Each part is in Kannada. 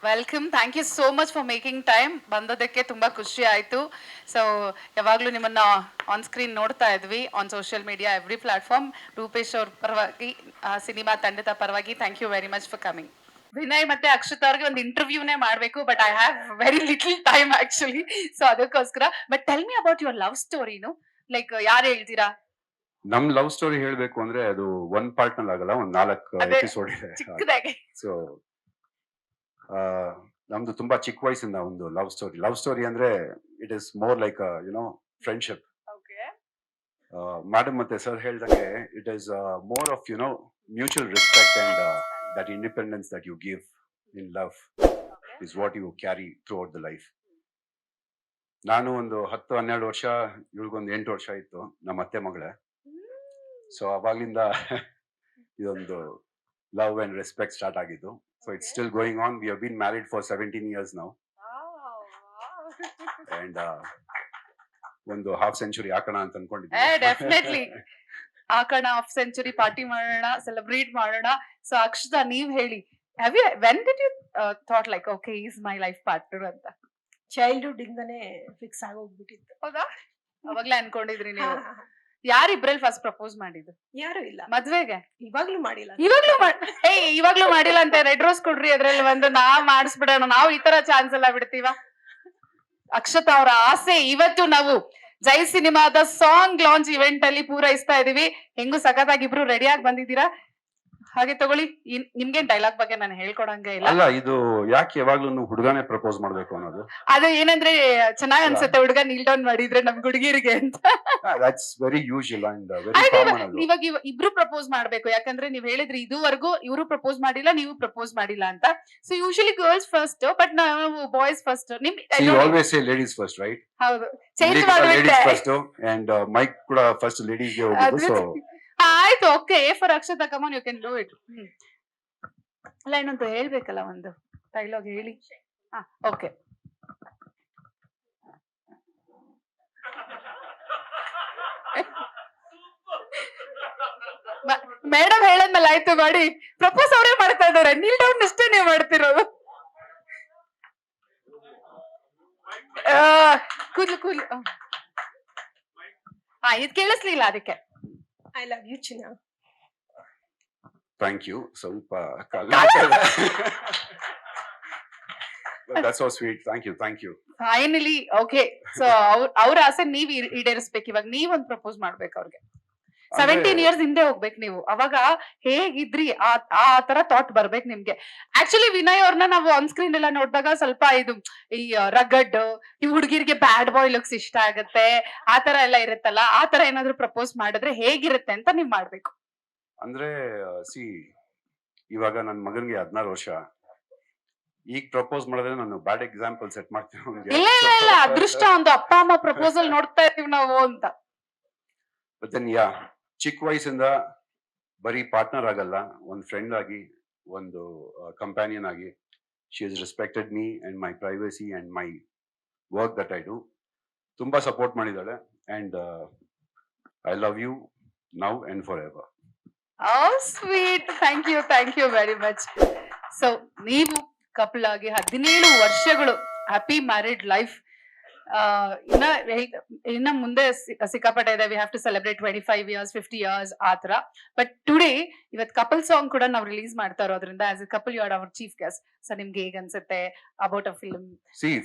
Welcome. Thank you so much for making time. ಬಂದದಕ್ಕೆ ತುಂಬ ಖುಷಿ ಆಯಿತು. ಸೊ ಯಾವಾಗಲೂ ನಿಮ್ಮನ್ನ ಆನ್ ಸ್ಕ್ರೀನ್ ನೋಡ್ತಾ ಇದ್ವಿ, on social media, every platform. Rupesh ಅವ್ರ ಪರವಾಗಿ, ಸಿನಿಮಾ ತಂಡದ ಪರವಾಗಿ thank you very much for coming. Vinay ಮತ್ತೆ ಅಕ್ಷತಾ ಅವ್ರಿಗೆ ಒಂದು ಇಂಟರ್ವ್ಯೂನೇ ಮಾಡಬೇಕು, but I have very little time actually. So ಅದಕ್ಕೋಸ್ಕರ, but tell me about your love ಸ್ಟೋರಿನು. ಲೈಕ್ ಯಾರು ಹೇಳ್ತೀರಾ? ನಮ್ ಲವ್ ಸ್ಟೋರಿ ಹೇಳ್ಬೇಕು ಅಂದ್ರೆ ಅದು ಒನ್ ಪಾರ್ಟ್ ನಲ್ಲಿ ಆಗಲ್ಲ, ಒಂದ್ 4 ಎಪಿಸೋಡ್ ಇದೆ. ಚಿಕ್ಕದಾಗಿ. ಸೊ ನಮ್ದು ತುಂಬಾ ಚಿಕ್ಕ ವಯಸ್ಸಿಂದ ಒಂದು ಲವ್ ಸ್ಟೋರಿ ಅಂದ್ರೆ it is more like you know friendship. Okay. Madam ಮತ್ತೆ ಸರ್ ಹೇಳ್ದಂಗೆ it is more of you know mutual respect and that independence that you give in love is what you carry throughout the life. ನಾನು ಒಂದು 10-12 ವರ್ಷ, ಇವಳಿಗೊಂದು 8 ವರ್ಷ ಇತ್ತು, ನಮ್ಮ ಅತ್ತೆ ಮಗಳೇ. ಸೊ ಅವಾಗ್ಲಿಂದ ಇದೊಂದು ಲವ್ ಅಂಡ್ ರೆಸ್ಪೆಕ್ಟ್ ಸ್ಟಾರ್ಟ್ ಆಗಿದ್ದು. So it's still going on. We have been married for 17 years now. And ಒಂದು ಹಾಫ್ ಸೆಂಚುರಿ ಹಾಕೋಣ ಅಂತ ಡೆಫಿನೆಟ್ಲಿ ಹಾಕೋಣ, ಹಾಫ್ ಸೆಂಚುರಿ ಪಾರ್ಟಿ ಮಾಡೋಣ, ಸೆಲೆಬ್ರೇಟ್ ಮಾಡೋಣ. ಸೊ ಅಕ್ಷತಾ, ನೀವ್ ಹೇಳಿ, when did you thought like okay is my life partner ಅಂತ? ಚೈಲ್ಡ್ಹುಡ್ ಇಂದಾನೆ ಫಿಕ್ಸ್ ಆಗೋಗ್ಬಿಟ್ಟಿತ್ತು. ಹೌದಾ? ಅವಾಗ್ಲೇ ಅನ್ಕೊಂಡಿದ್ರಿ ನೀವು? ಯಾರಿಬ್ರಲ್ಲಿ ಫಸ್ಟ್ ಪ್ರಪೋಸ್ ಮಾಡಿದ್ದು? ಯಾರು ಇಲ್ಲ. ಮದ್ವೆಗೆ? ಇವಾಗ್ಲೂ ಮಾಡಿಲ್ಲ. ಇವಾಗ್ಲೂ ಮಾಡಿಲ್ಲ ಅಂತ ರೆಡ್ ರೋಸ್ ಕೊಡ್ರಿ, ಅದ್ರಲ್ಲಿ ಒಂದು ನಾವ್ ಮಾಡಿಸ್ಬಿಡೋಣ. ನಾವು ಈ ತರ ಚಾನ್ಸ್ ಎಲ್ಲ ಬಿಡ್ತೀವ? ಅಕ್ಷತಾ ಅವರ ಆಸೆ ಇವತ್ತು ನಾವು ಜೈ ಸಿನಿಮಾದ ಸಾಂಗ್ ಲಾಂಚ್ ಇವೆಂಟ್ ಅಲ್ಲಿ ಪೂರೈಸ್ತಾ ಇದೀವಿ. ಹೆಂಗು ಸಖತ್ತಾಗಿ ಇಬ್ರು ರೆಡಿ ಆಗಿ ಬಂದಿದ್ದೀರಾ. ಹಾಗೆ ತಗೊಳ್ಳಿ, ನಿಮ್ಗೆ ಡೈಲಾಗ್ ಬಗ್ಗೆ ನಾನು ಹೇಳ್ಕೊಡಂಗೆ ಇಲ್ಲ. ಅಲ್ಲ, ಇದು ಯಾಕೆ ಯಾವಾಗ್ಲೂ ಹುಡುಗನೇ ಪ್ರಪೋಸ್ ಮಾಡ್ಬೇಕು ಅನ್ನೋದು? ಅದು ಏನಂದ್ರೆ ಚೆನ್ನಾಗ್ ಅನ್ಸುತ್ತೆ ಹುಡುಗ ನೀಲ್ ಡೌನ್ ಮಾಡಿದ್ರೆ ನಮ್ ಹುಡುಗಿರಿಗೆ ಅಂತ. That's very usual and very common. ಅದು ಇವಾಗ ಇಬ್ರು ಪ್ರಪೋಸ್ ಮಾಡ್ಬೇಕು, ಯಾಕಂದ್ರೆ ನೀವ್ ಹೇಳಿದ್ರಿ ಇದುವರೆಗೂ ಇವರು ಪ್ರಪೋಸ್ ಮಾಡಿಲ್ಲ, ನೀವು ಪ್ರಪೋಸ್ ಮಾಡಿಲ್ಲ ಅಂತ. So usually girls first, but ನಾವು ಬಾಯ್ಸ್ ಫಸ್ಟ್. ನಿಮ್ always say ladies first, right? ಹೌದು, change ladies first and mic ಕೂಡ ಫಸ್ಟ್ ಲೇಡೀಸ್ ಗೆ ಹೋಗೋದು. ಸೊ ಆಯ್ತು, okay. For Akshata, come on, you can do it. ಅಲ್ಲ, ಇನ್ನೊಂದು ಹೇಳ್ಬೇಕಲ್ಲ, ಒಂದು ಡೈಲಾಗ್ ಹೇಳಿ. ಓಕೆ. ಮೇಡಮ್ ಹೇಳದ್ಮೇಲೆ ಆಯ್ತು ಮಾಡಿ. ಪ್ರಪೋಸ್ ಅವರೇ ಮಾಡ್ತಾ ಇದಾರೆ, ನೀಲ್ ಡೌನ್ ಅಷ್ಟೇ ನೀವು ಮಾಡ್ತಿರೋದು. ಕೂದ್ಲು ಕೂದ್ಲು ಇದು ಕೇಳಿಸ್ಲಿಲ್ಲ, ಅದಕ್ಕೆ. ಐ ಲವ್ ಯು ಚಿನ್ನ. Thank you. ಸ್ವಲ್ಪ that's so sweet. Thank you. Finally okay. So ಅವ್ರ ಆಸೆ ನೀವ್ ಈಡೇರಿಸ್ಬೇಕು. ಇವಾಗ ನೀವೊಂದು ಪ್ರಪೋಸ್ ಮಾಡ್ಬೇಕು ಅವ್ರಿಗೆ. 17 years ಹಿಂದೆ ಹೋಗ್ಬೇಕು ನೀವು. ಅವಾಗ ಹೇಗಿದ್ರಿ ಆ ತರ ಥಾಟ್ ಬರ್ಬೇಕು ನಿಮ್ಗೆ. ಆಕ್ಚುಲಿ ವಿನಯ್ ಅವ್ರನ್ನ ನಾವು ಆನ್ ಸ್ಕ್ರೀನ್ ಎಲ್ಲ ನೋಡಿದಾಗ ಸ್ವಲ್ಪ ಇದು ಈ ರಗಡ್, ಈ ಹುಡುಗಿರಿಗೆ ಬ್ಯಾಡ್ ಬಾಯ್ ಲುಕ್ಸ್ ಇಷ್ಟ ಆಗತ್ತೆ, ಆ ತರ ಎಲ್ಲ ಇರುತ್ತಲ್ಲ, ಆ ತರ ಏನಾದ್ರು ಪ್ರಪೋಸ್ ಮಾಡಿದ್ರೆ ಹೇಗಿರುತ್ತೆ ಅಂತ ನೀವ್ ಮಾಡ್ಬೇಕು. ಅಂದ್ರೆ ಇವಾಗ ನನ್ ಮಗನ್ಗೆ 16 ವರ್ಷ. ಈಗ ಪ್ರಪೋಸ್ ಮಾಡಿದ್ರೆ ನಾನು ಬ್ಯಾಡ್ ಎಕ್ಸಾಂಪಲ್ ಸೆಟ್ ಮಾಡ್ತೀನಿ. ಇಲ್ಲ, ಅದೃಷ್ಟ ಒಂದು ಅಪ್ಪ ಅಮ್ಮ ಪ್ರಪೋಸಲ್ ನೋಡ್ತಾ ಇದೀವಿ ನಾವು ಅಂತ. ಚಿಕ್ಕ ವಯಸ್ಸಿಂದ ಬರೀ ಪಾರ್ಟ್ನರ್ ಆಗಲ್ಲ, ಒಂದು ಫ್ರೆಂಡ್ ಆಗಿ, ಒಂದು ಕಂಪ್ಯಾನಿಯನ್ ಆಗಿ, she has respected me and my privacy and my work that I do. ತುಂಬಾ ಸಪೋರ್ಟ್ ಮಾಡಿದಾಳೆ and I love you now and forever. Sweet. Thank you very much. So ನೀವು ಕಪಲ್ ಆಗಿ 17 ವರ್ಷಗಳು, ಹ್ಯಾಪಿ ಮ್ಯಾರಿಡ್ ಲೈಫ್. ಇನ್ನ ಮುಂದೆ ಸಿಕ್ಕಾಪಟ್ಟೆ ಇದೆ. We have to celebrate 25 years, 50 years ಆ ತರ. ಬಟ್ ಟುಡೇ ಇವತ್ ಕಪಲ್ ಸಾಂಗ್ ಕೂಡ ನಾವು ರಿಲೀಸ್ ಮಾಡ್ತಾ ಇರೋದ್ರಿಂದ as a couple you are our chief guest. So ನಿಮ್ಗೆ ಹೇಗ್ ಅನ್ಸುತ್ತೆ about a film?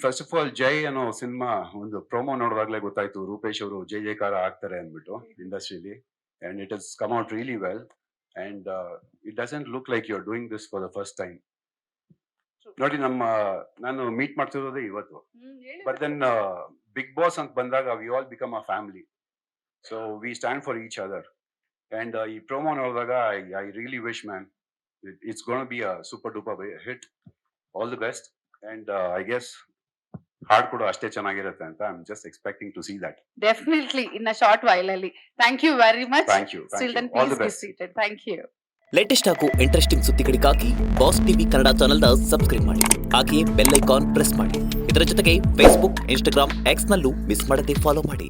First of all, Jai ಅನ್ನೋ ಸಿನಿಮಾ ಒಂದು ಪ್ರೊಮೋ ನೋಡುವಾಗ್ಲೇ ಗೊತ್ತಾಯ್ತು ರೂಪೇಶ್ ಅವರು ಜೈ ಜೈಕಾರ ಆಗ್ತಾರೆ ಅಂದ್ಬಿಟ್ಟು ಇಂಡಸ್ಟ್ರಿಲಿ. And it has come out really well and it doesn't look like you are doing this for the first time. ನೋಡಿ, ನಾನು ಮೀಟ್ ಮಾಡ್ತಿರೋದೇ ಇವತ್ತು. ಬಟ್ ದೆನ್ ಬಿಗ್ ಬಾಸ್ ಅಂತ ಬಂದಾಗ we all become a family. So we stand for each other. And ಈ ಪ್ರೊಮೋ ನೋಡಿದಾಗ I really wish man it's gonna be a super duper hit. All the best. And I guess ಹಾಡ್ ಕೂಡ ಅಷ್ಟೇ ಚೆನ್ನಾಗಿರುತ್ತೆ ಅಂತ I am just expecting to see that. Definitely in a short while ಅಲ್ಲಿ. Thank you very much. Thank you. All the best. Thank you. Latest ಹಾಗೂ ಇಂಟ್ರೆಸ್ಟಿಂಗ್ ಸುದ್ದಿಗಳಿಗಾಗಿ ಬಾಸ್ ಟಿವಿ ಕನ್ನಡ ಚಾನೆಲ್ನ ಸಬ್ಸ್ಕ್ರೈಬ್ ಮಾಡಿ. ಹಾಗೆಯೇ ಬೆಲ್ ಐಕಾನ್ ಪ್ರೆಸ್ ಮಾಡಿ. ಇದರ ಜೊತೆಗೆ ಫೇಸ್ಬುಕ್, ಇನ್ಸ್ಟಾಗ್ರಾಮ್, ಎಕ್ಸ್ ನಲ್ಲೂ ಮಿಸ್ ಮಾಡದೆ ಫಾಲೋ ಮಾಡಿ.